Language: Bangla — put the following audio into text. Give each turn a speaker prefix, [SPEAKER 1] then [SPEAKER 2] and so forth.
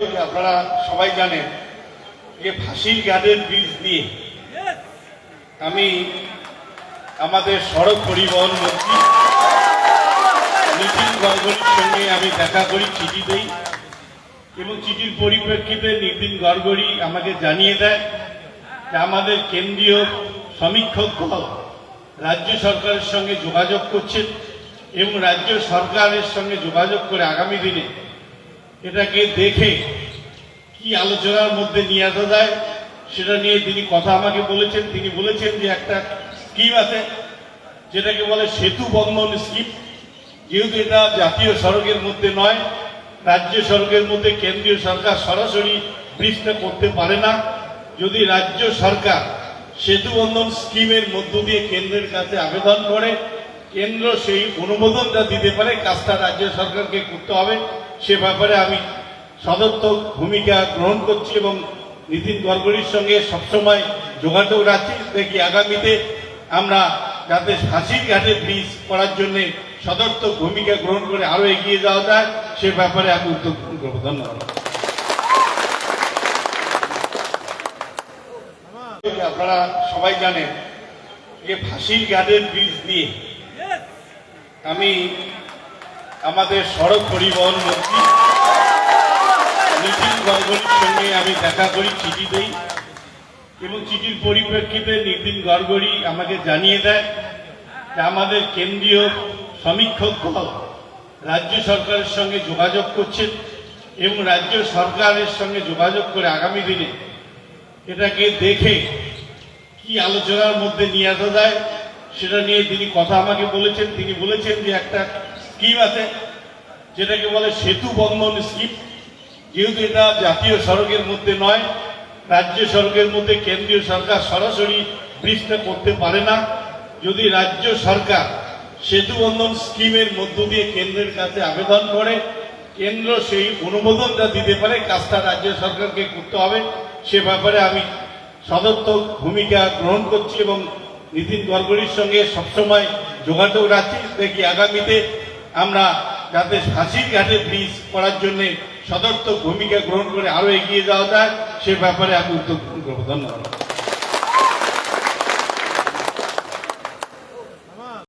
[SPEAKER 1] আপনারা সবাই জানেন যে ফাঁসির ঘাটের ব্রিজ নিয়ে আমি আমাদের সড়ক পরিবহন মন্ত্রী নীতিন গডকরির সঙ্গে আমি দেখা করি, চিঠি দেই এবং চিঠির পরিপ্রেক্ষিতে নীতিন গডকরি আমাকে জানিয়ে দেয় যে আমাদের কেন্দ্রীয় সমীক্ষক দল রাজ্য সরকারের সঙ্গে যোগাযোগ করছেন এবং রাজ্য সরকারের সঙ্গে যোগাযোগ করে আগামী দিনে এটাকে দেখে কি আলোচনার মধ্যে নিয়ে আসা যায় সেটা নিয়ে তিনি কথা আমাকে বলেছেন। তিনি বলেছেন যে একটা স্কিম আছে যেটাকে বলে সেতু বন্ধন স্কিম। যেহেতু এটা জাতীয় সড়কের মধ্যে নয়, রাজ্য সড়কের মধ্যে কেন্দ্রীয় সরকার সরাসরি ব্রিজটা করতে পারে না। যদি রাজ্য সরকার সেতু বন্ধন স্কিমের মধ্য দিয়ে কেন্দ্রের কাছে আবেদন করে, কেন্দ্র সেই অনুমোদনটা দিতে পারে, কাজটা রাজ্য সরকারকে করতে হবে। সে ব্যাপারে আমি সদর্থক ভূমিকা গ্রহণ করছি এবং নীতিন গডকরির সঙ্গে সবসময় যোগাযোগ রাখছি। দেখি আগামীতে আমরা যাতে ফাঁসির ঘাটে ব্রিজ করার জন্য সদর্থক ভূমিকা গ্রহণ করে আরো এগিয়ে যাওয়া যায় সে ব্যাপারে আমি উদ্যোগ গ্রহণ করবো। ধন্যবাদ। আপনারা সবাই জানেন যে ফাঁসির ঘাটের ব্রিজ নিয়ে আমি আমাদের সড়ক পরিবহন মন্ত্রী নীতিন গডকরির সঙ্গে আমি দেখা করি, চিঠি দেই এবং চিঠির পরিপ্রেক্ষিতে নীতিন গডকরি আমাকে জানিয়ে দেয় যে আমাদের কেন্দ্রীয় সমীক্ষক দল রাজ্য সরকারের সঙ্গে যোগাযোগ করছেন এবং রাজ্য সরকারের সঙ্গে যোগাযোগ করে আগামী দিনে এটাকে দেখে কি আলোচনার মধ্যে নিয়ে আসা যায় সেটা নিয়ে তিনি কথা আমাকে বলেছেন। তিনি বলেছেন যে একটা স্কিম আছে যেটাকে বলে সেতু বন্ধন স্কিম। যেহেতু এটা জাতীয় সড়কের মধ্যে নয়, রাজ্য সড়কের মধ্যে কেন্দ্রীয় সরকার সরাসরি ব্রিজটা করতে পারে না। যদি রাজ্য সরকার সেতু বন্ধন স্কিমের মধ্য দিয়ে কেন্দ্রের কাছে আবেদন করে, কেন্দ্র সেই অনুমোদনটা দিতে পারে, কাজটা রাজ্য সরকারকে করতে হবে। সে ব্যাপারে আমি সদর্থক ভূমিকা গ্রহণ করছি এবং নীতিন গডকরির সঙ্গে সবসময় যোগাযোগ রাখছি। দেখি আগামীতে আমরা যাতে ফাঁসির ঘাটে ব্রিজ করার জন্য সদর্থক ভূমিকা গ্রহণ করে আরো এগিয়ে যাওয়া যায় সে ব্যাপারে আমি উদ্যোগ গ্রহণ করবো। ধন্যবাদ।